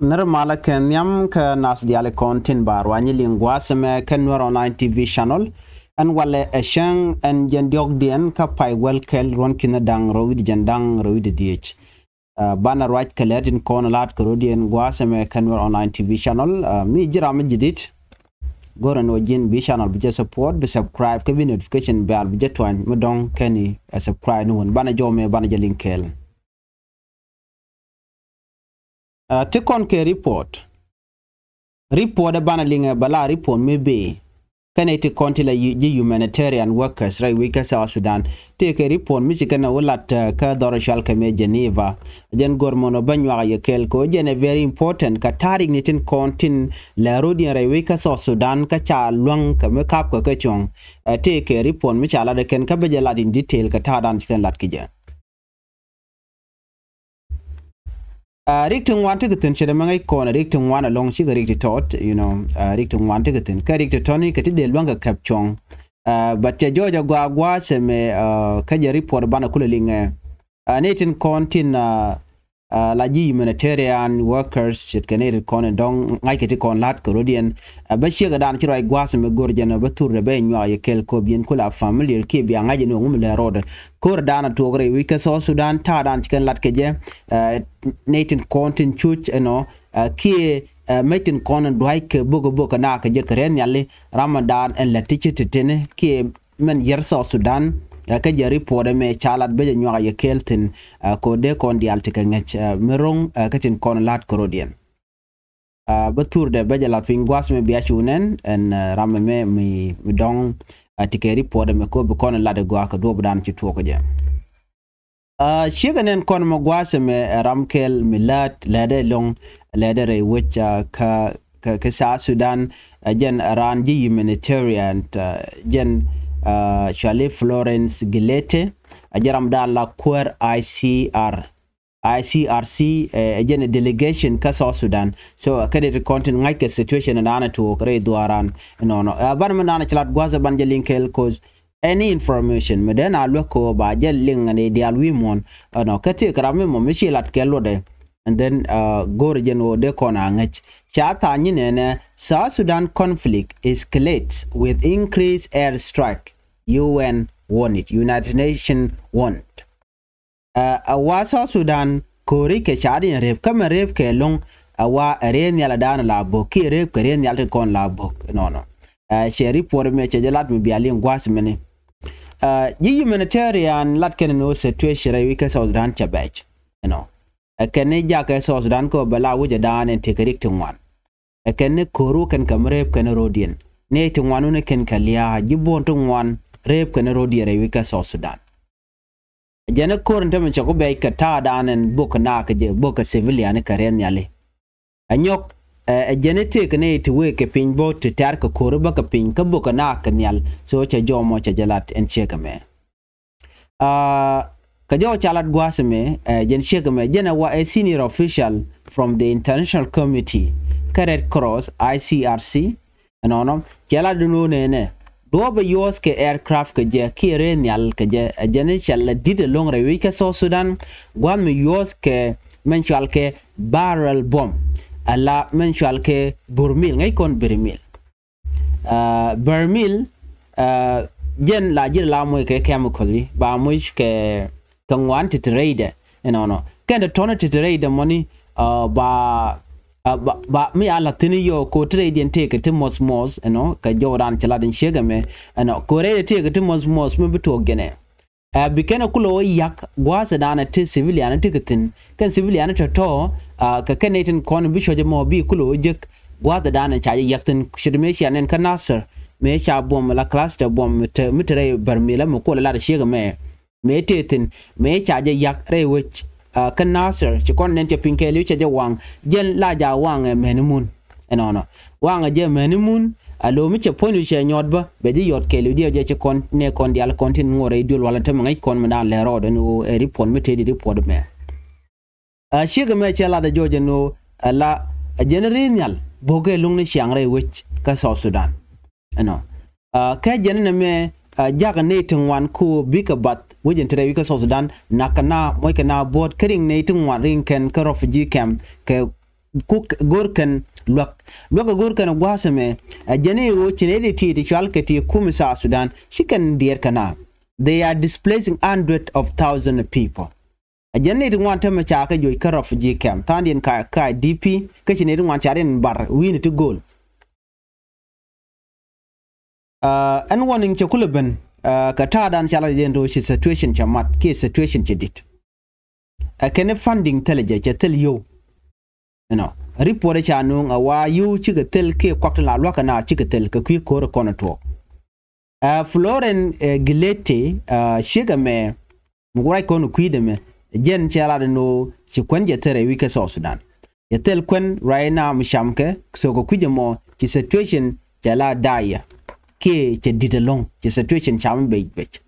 Nirmala Kenyam ka nas diale kontin bar wani lingwa seme kenwar online TV channel and wale esheng and jendiok dien ka pai welkel ron kina dang roid jendang roid diech. Bana right kaletin kon lat korodien gwa seme kenwar online TV channel mi jiram jidit goran ojin bi channel bi support bi subscribe ka bi notification bell bi jetwan modong keni subscribe won bana jome bana jelinkel. Tikon ke report bana linga bala report maybe kaneti kontila humanitarian workers right wika South Sudan take a report michikana ulat ka dorashal kame Geneva jen gormono banywa yekel ko jen very important ka tarik nitin kontin la rodian right wika South Sudan ka cha luang ka makap ka chong take a report michala de ken ka bejala in detail ka tadan chikan lat kija. Riktung one tigatin shedamanga corner riktung one along she got tot, riktung one tigatin, carrick Tony Catidel Wanga Capchong. But Georgia Guagua seme Kaja report banakuling Nathan Contin la humanitarian workers should Canadian corner dong like it con lat Corodian, but she got down to right guasam gordian of Batur Rebenua Yakel Kobian Kula family keep young agent woman road. Cordana to agree we can South Sudan Tadan chicken latkeje Nathan Contin Chuch Ki Metin Conan Dwike Book Naka Jakaren Yali Ramadan and Letiche Titene Ki Men Yer South Sudan Kaja report me chalat bejanwa ye keltin kode kon di altikangech merong katin kon lat korodian batur de bejala pingwas me biachunen en rameme mi dong tike report me ko kon lat go aka do budan ci toko je shiganen kon mo gwase me ramkel milat lede long lede re which ka South Sudan jen ranji humanitarian jen Charlie Florence Gilete ajaram da la queer ICRC agent delegation ka South Sudan so kade content ngake situation and ana to kare duaran no ban man ana chlat gwaza banjelinkel cause any information medena loko ba jelling ne dial wimon no kate krame mo mishilat kelode and then go region o de kona ngach chata nyine South Sudan conflict escalates with increased airstrike. UN won it. United Nations won it. South Sudan kori ke chadi rep kama rep ke long awa ren yala dan la bo ki rep ke ren yala kon la bo no sheri por me chejelat mi bialin gwas mene humanitarian lat ken no situation we ke South Sudan chabach kene ja ke South Sudan ko bala wuje dan en tekerik tungwan kene koru ken kamrep ken rodien ne tungwanu ne ken kalia jibon tungwan rep ken rodiere wika South Sudan jana kornta men chako be ka ta danen book na ka je book civilian karen yale anyok genetic ne to we ke pin bo to tar ka korba ka pin ka book na ka nyal so cha jomo cha jalat en chekame ka jo chalat gwasme jen chekame jana wa a senior official from the international committee Red Cross ICRC no jala dunu ne dobe yos ke aircraft ke je kire nyal ke je jene did long re wika South Sudan gwam yos ke mensual ke barrel bomb ala mensual ke burmil ngai kon burmil burmil jen la jir la moy ke chemically ba moy ke kangwan titrade no kende tona titrade money ba mi ala tini yo ko trade and take it mos ka joran chaladin shegame ko re take it mos me bito gene bikena kulo yak gwasa dana te civilian tikitin kan civilian to ka kenetin kon bisho je mo bi kulo jek gwada dana cha yaktin shirmesha nen kanasar me cha bom la cluster bom mitre barmila mo ko la shegame me tetin me cha je yak re which kan Nasser ci kon nente pinkeli ci wang jen la ja wang menimun no wang je menimun alo mi ci ponu ci nyodba be di yot kelu di je ci kon ne kon di al kontin ngore dul wala tam ngai kon mena le rodo no report mi te di report me shiga me ci la da joje no la general boge lungni chiangre wich ka South Sudan no ka jenene me jaga netin wan ko bika bat wujin tire wika South Sudan nakana moy kana board kering netin wan ring ken ka refugee camp ke cook gurkan look gurkan gwasame jene wo chinede ti chalkati kum South Sudan shikan dear kana. They are displacing hundreds of thousands of people. Jene want to chaka joy ka refugee camp tandien ka DP ka chinede want charen bar win to goal. And warning chakulaban katadan chala dendo shi situation chamat ke situation chedit. Kene funding teleje tell you report cha nung awa yu chiga tel ke kwakta la lwaka na chiga tel ka kwi kore kona to Floren Gilete shiga me mgurai kono kwide me jen chala no chikwenje tere wike South Sudan ya tel kwen right now mshamke so ko kwije mo chi situation chala daya ke che didelong chi situation cham bech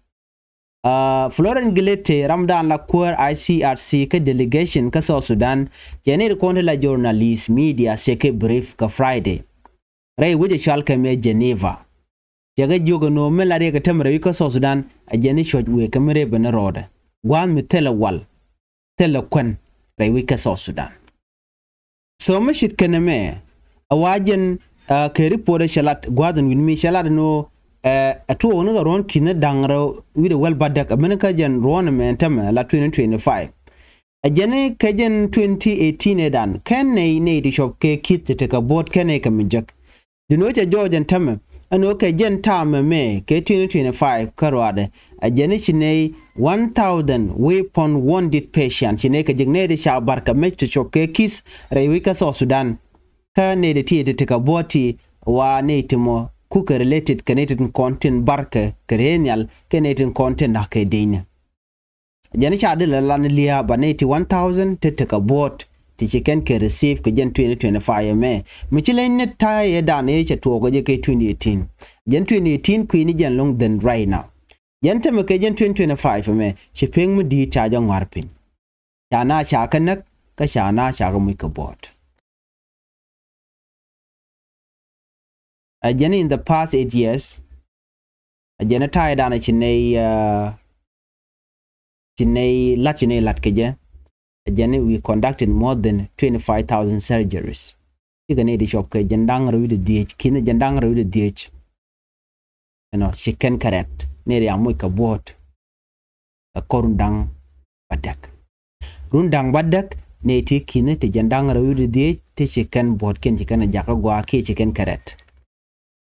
Floren Gilete Ramdan la Cour ICRC ka delegation ka South Sudan jene ko la journalist media seke brief ka Friday ray wuje chalka me Geneva jaga jogo no melare ka tamre ka South Sudan a jene shoj we kamere bana roda gwan mi telawal telakwen ray we ka South Sudan so mashit kaname awajen ke report shalat gwadan winmi shalat no atu onu ron kina dangro with well badak america jan ron mentem la 2025 ajene kajen 2018 edan ken ne di shop ke kit te ka bot ken ka mijak dinoja georgian tam ano ke jen tam me ke 2025 karwade ajene chine 1000 weapon wounded patient chine ka jigne de sha barka me to shop ke kis rewika South Sudan ka ne de ti te ka boti wa ne timo kuka related connected content barka kerenial connected content akadenya jani cha de lan liya baneti 1000 teteka bot ti chicken ke receive ke jen 2025 me michile ne ta ye dane che to go je ke 2018 jen 2018 ku ni jen long then right now jen te me ke jen 2025 me chipeng mu di cha jang warpin yana cha kanak ka shana cha mu ka bot Jenny in the past 8 years, Jenny tied on a Chine Latkeja. Jenny, we conducted more than 25,000 surgeries. You can need shop Jandang with the DH, Kin Jandang with the DH. She can correct. Nearly a moika boat. A corundang badak. Rundang badak, native kin to Jandang with the DH, she can board can chicken and jacagua, chicken correct.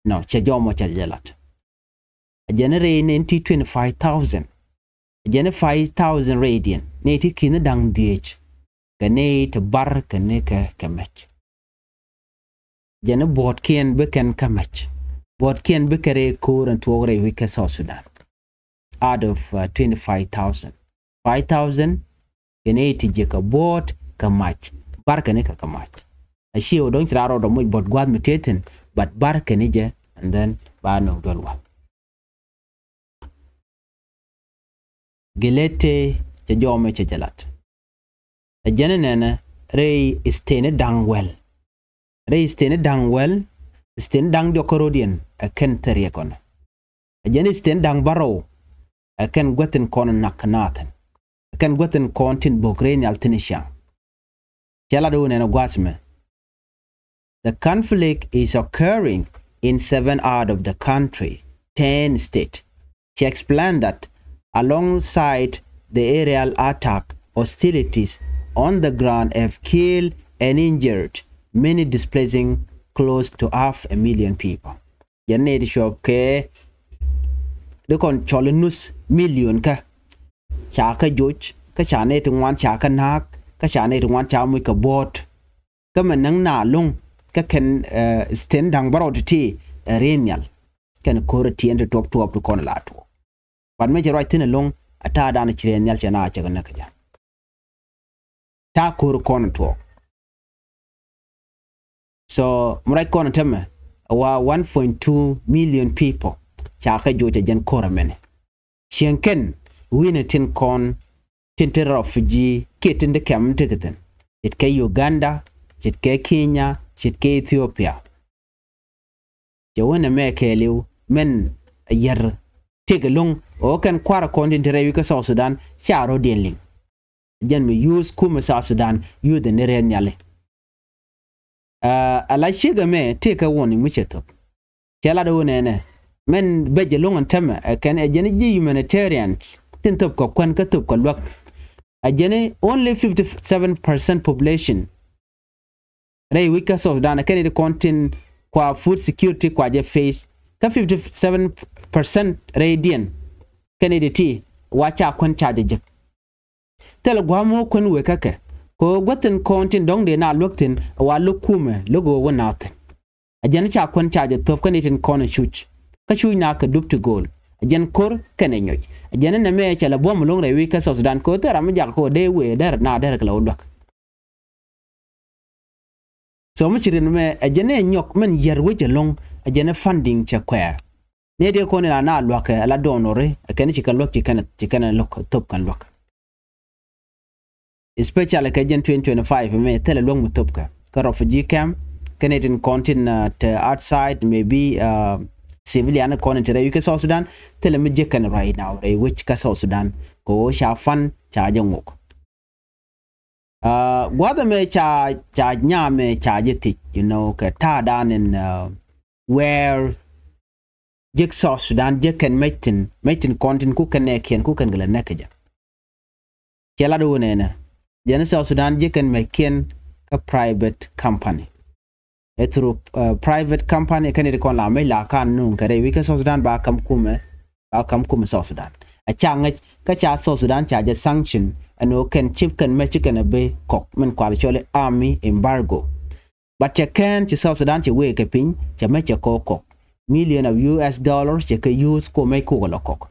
No, chajomo chajalat. A generate 25,000. A generate 5,000 radian. Native kin dang DH. Ganate bar caneka kamach. Jana bought ken bekan kamach. Bought ken bekare core and to over a week South Sudan. Out of 25,000. 5,000 ganate jeka bought kamach. Bar caneka kamach. A shield don't raro the much but guad mutatin. But bar kenije and then bano dolwa. Gelete jajome chajalat. A jenenene rei istene dang well. Rei istene dang well, istene dang dokorodian, a ken teriakon. A jen istene dang barrow, a ken gwetten konon nakanathan. A ken gwetten kontin bogreni altinisha. Chaladun and a guasme. The conflict is occurring in 7 out of the country, 10 states. She explained that alongside the aerial attack, hostilities on the ground have killed and injured many, displacing close to 500,000 people. Janne shop ke de kon cholinus million ka chaka joj ka chane tungwan chaka nak ka chane tungwan chamu ka bot ka manang na long ka ken stand dang baro ti renial ken korati and top to up to kon lato but me right tin long ata dan renial chana cha na ka ta kor kon to so murai kon temme wa 1.2 million people cha ka jota jen koramene shenken winetin kon tinter refugee ketin de kam tegeten it kay Uganda it kay Kenya Chitke Ethiopia. Jawena me keliu men yer tegelung o kan kwara kondin tere ka South Sudan charo denling. Jen me use kuma South Sudan yu the nere nyale. ala shiga me take a warning micheto chala do nene men beje longan tama kan ajene humanitarians tin top ko kwan ka top ko lok ajene only 57% population ray wika so dana kan de content kwa food security kwa je face ka 57% radian kan de ti wacha kwan charge je tele gwamo kwan we kake ko goten content dong de na loktin wa lokume logo wonate ajene cha kwan charge top kan itin corner shoot ka shu na ka dup to goal ajen kor kene nyoy ajene na me chala bom long re wika so Sudan ko tera ma jak ko de we der na der kala odok so mu chirin me ajene nyok men yer we long ajene funding cha kwa ne de ko na na lok ala donore akene chika lok chikana lok top kan lok especially ka jen 2025 me tele long mu top ka refugee camp Canadian continent outside maybe civilian continent you can South Sudan tell me jekan right now which ka South Sudan ko sha fan cha jangok gwada me cha nya me cha jeti you know ka ta dan in where jek South Sudan jekan metin continent ku kan ken ku kan gala nakaja kela do nena jen South Sudan jekan meken ka private company through private company kan kon la me la kan nun kare wika South Sudan ba kam kume South Sudan a chang ka cha South Sudan cha je sanction ano kan chip kan me chicken be kok men kwal chole army embargo but cha kan chi South Sudan chi we ke pin cha me cha kok million of US dollars cha ka use ko me ko lo kok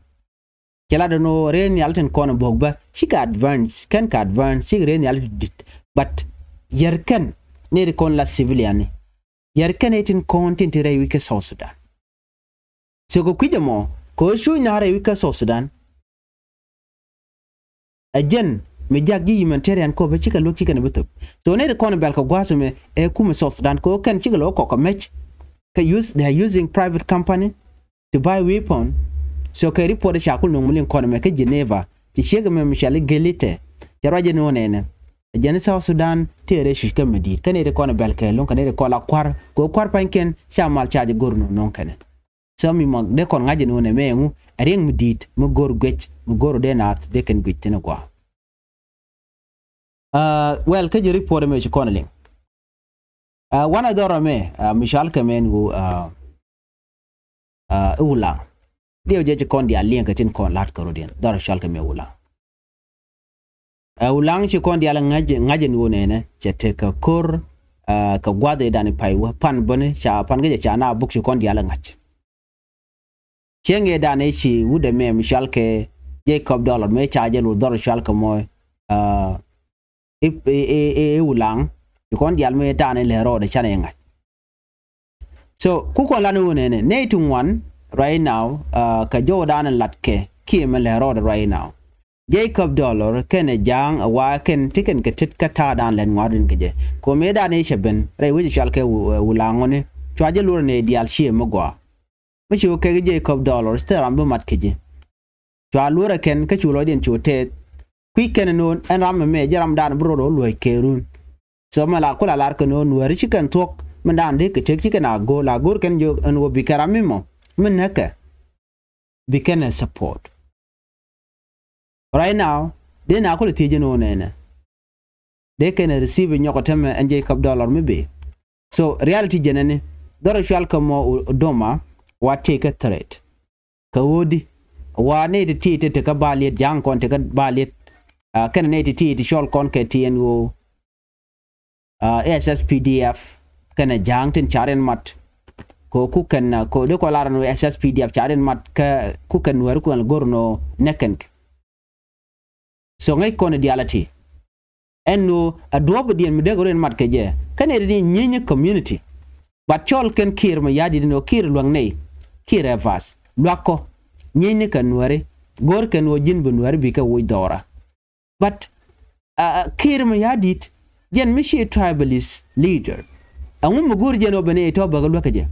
kala do no ren yalten kon bogba chi ka advance kan ka advance chi ren yal but yer kan ne kon la civilian yer kanetin content re wika South Sudan so ko kujamo ko shu na re wika South Sudan ajen me jaggi humanitarian ko be chika lo chika ne butup so ne ko bel ko gwasme kuma South Sudan ko kan chika lo ko match ka they are using private company to buy weapon so ka report shakul no mulin ko me ka Geneva ti shega me mishale gelite jaraje no nene ajen South Sudan tere shika medit kane de kona belke lon kane de kola kwar ko kwar panken chamal chaje gorno non kane so mi mo de kon ngaje no ne mengu areng medit mo gor gwech mo gor de nat de ken gwittene kwa well ke report me ci konaling wana doro me mishal kamen go ula dio je kon di alien ka tin kon lat ko den doro shal kamen ula ulang ci kon diala ngaje ni ne chete ka kor ka gwade dani paiwa pan bone cha pan ge cha na buk ci kon diala ngach chenge dani ci wude me mishal ke Jacob dollar me cha je lu dor shal ka moy ulang ci kon dial me tane le ro de cha ne ngach so ku kon lanu ne tun one right now ka jo dan latke ki me le ro right now Jacob dollar kene jang wa ken tiken ke tit kata dan len ngwadin keje ko me da ne sheben re wi shal ke wulangone chwaje lur ne dial shie mogwa mi chu ke Jacob dollar steram bu mat keje chwa lur ken ke chulo den chute kwi ken non en ram me jaram dan bro do loy kerun so mala kula lar ke non wari chiken tok man dan de ke tek chiken ago la gur ken jo en wo bikaramimo min naka bikene support right now they na ko tije no nene they can receive nyokotem and Jacob dollar maybe so reality jenene doro shal kamo doma wa take a threat ka wodi wa ne de tite te ka balet jang kon te ka balet kan ne de tite shol kon ke tno SSPDF kana jang tin charen mat ko ku kan ko de ko laran SSPDF charen mat ka ku kan wer ko gorno neken so ngai kono dialati enno adobo dien mi dego ren mat keje kane de nyenye community but chol ken kir ma yadi no kir luang nei kir evas lwako nyenye kanware gor ken wo jin bunware bi ka wo dora but kir ma yadi jen mi shi tribalist leader angu mugur jeno bene to bagal wakaje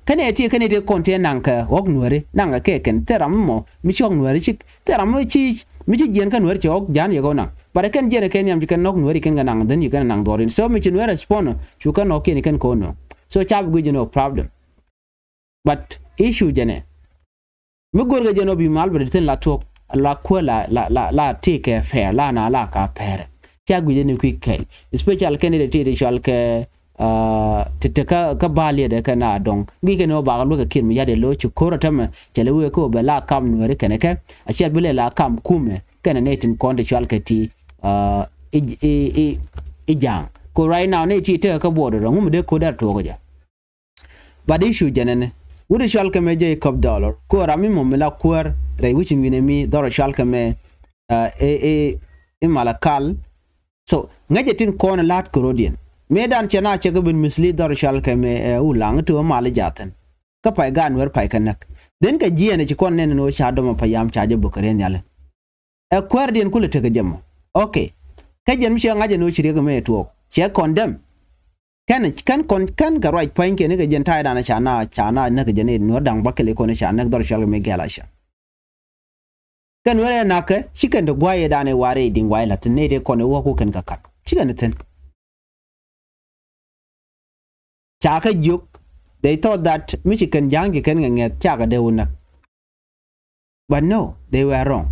kane ti kane de contain nanka wog nware nanga keken teram mo mi chong nware chik teram mo chi mi chi jen kan wer chok jan ye go na but ken jen ken yam kan nok wer ken ganang then you kan nang dorin so mi chin wer respond chu kan ok ni kan ko no so chap gu no problem but issue jene mi gor ga jeno bi mal ber ten la tok la ko la take fair la na la ka pere cha gu jene quick kai special candidate de shal ke titaka ka balia de kana dong gi ke no ba lo ka kin mi ya de lo chu ko ratama chele we ko be la kam no re kana ke a sha bele la kam kume kana netin konde shal ke ti jang ko right now ne ti te ka bodo ngum de ko dar to go ja but issue janene wudi shal ke me je $1 ko rami mo mela kwar re wichi mi ne mi dor shal ke me malakal so ngaje tin ko na lat korodien medan chena chega bin mislead dor shal ke me ulang to mal jaten ka pai gan wer pai kanak den ka jiene ci kon nen no shado ma payam chaje bokare nyale kwar den kule te jamo okay ka jen mi ngaje no chire ga me to che condemn kan ga right point ke ne ga jen tai dana chana na ga jene no dang bakele ko ne chana dor shal me gala sha kan were na ke shikan da gwaye dane ware din waila tne de ko ne wo ko kan ka kat shikan ten chaka juk they thought that Michigan jangi kan nget chaka de una but no they were wrong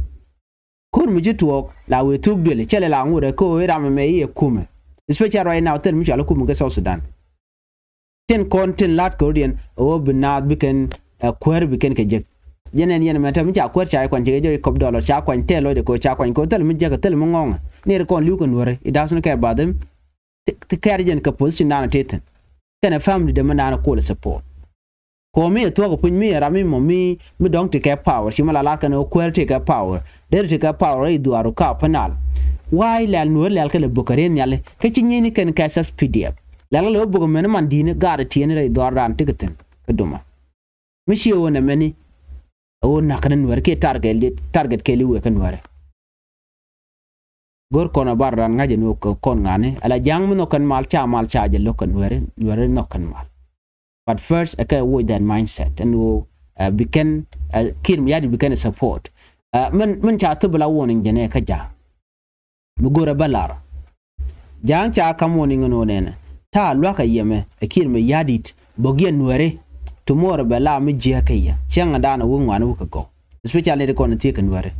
kur mi jituok la we tuk dele chele la ngure ko era me ye kume especially right now ten mi chala kume ga South Sudan ten content lat Korean o binad biken kwer biken ke jek yenen yen meta mi cha kwer cha kwan je $1 cha kwan telo de ko cha kwan ko tel mi jaga tel mo ngonga ne ko lu ko nore it doesn't care about them te care jen ka position na teten kana family de mana ko support ko me to ko pun mi rami mo mi don't take power shi mala la kana ko take power der take power i duaru ka panal why la no la kala bukare nyale ka cinyi ni kan ka sas pdf la la bugo men man dine gar tiene re doran tigeten kaduma mi shi wona meni o na kan wer ke target ke liwe kan ware gor kono barran ngaje no kon ngane ala jang mo kan mal cha je lokan were no kan mal but first I can with that mindset and will begin kirm yadi begin support men cha tubula warning jene ka ja mu gora balar jang cha kam warning no nene ta loka yeme kirm yadit bogien were tomorrow bela mi je kaya changa dana won wan ko go especially the kon tiken were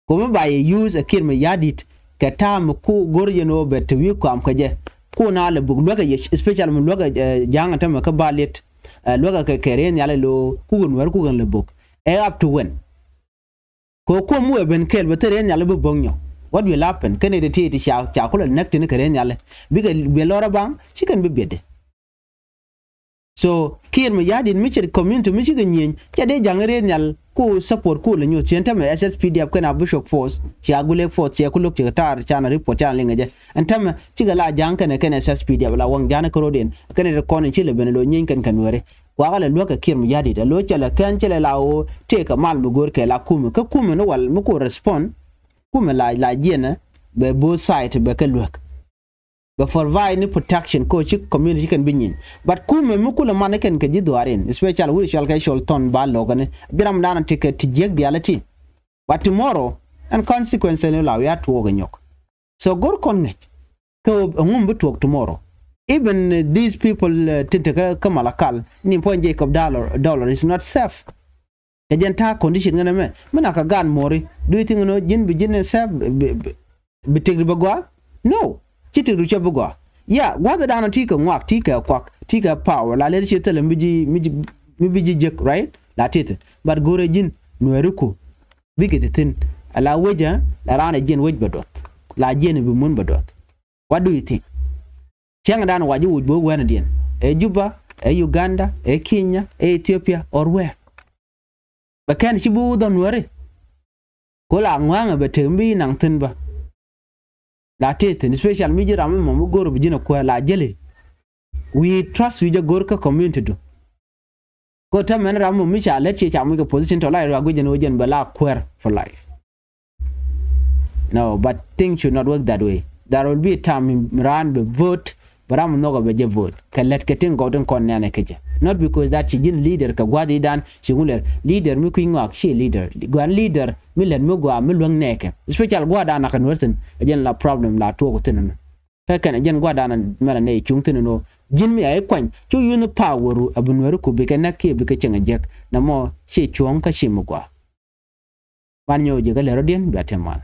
ko me ba use kirm yadit ka tam ku gorje no bet wi ko am kaje ko na le bug loga especially mun loga janga tam ka balet loga ka keren yale lo ku gon war ku gon le bug up to when ko mu ben kel beteren yale bu bonyo what will happen can it ti cha ko le nekti ne keren yale biga be lora bang chicken be bede so kir me yadin mi che community mi chiga nyen cha de jangare nyal ku support ku le nyo chenta me SSPDF kana bishop force chi agule force ya kuluk chi tar chana report chana lingaje antam chiga la janka ne kana SSPDF la wang jana korodin kana de konin chi le ben lo nyen kan kanware wa gala lo ka kir me yadi da lo chala kan chala la o te ka mal mu gor ke la kumu ka kumu no wal mu ko respond kumu la jena be both side be ka lok be provide ni protection ko chi community kan binyin but kume mukula maneken ke jidwaren especially we shall kai shol ton ba logane biram dana ticket to jeg reality but tomorrow and consequently la we are to oganyok so gor connect ko ngum butok tomorrow even these people tintaka kamalakal ni point Jacob dollar is not safe agenta condition ngana me mana ka gan mori do you think no jin bi jin safe bi tigri bagwa no chiti rucha bugwa ya gwada dana tika ngwak tika kwak tika power la le chete le miji jek right la tete but gore jin nueruko bigete tin ala weja la rana jin wej badot la jin bi mun badot what do you think chenga dana waji wujbo wena dien Juba Uganda Kenya Ethiopia or where bakan chibu don wore ko la ngwanga betembi nang tin ba la tete special media ram mo goro bijina ko la jele we trust we gor ka community do ko ta men ram mi cha let che cha mu position to la go jen ojen bala queer for life no but things should not work that way there will be a time ran be vote but I'm not going to vote ka let ketin go don kon ne keje not because that she jin leader ka gwadi dan she nguler leader mi kuingak she leader gwan leader mi len mi gwa mi lwang neke special gwada na kan werten jen la problem la to ko tin ka kan jen gwada na mala ne chung tin no jin mi ay kwan chu yun power abun wer ku be kana ke be ka chenga jek na mo she chuang ka shi mu gwa ban yo je ga le rodien ba teman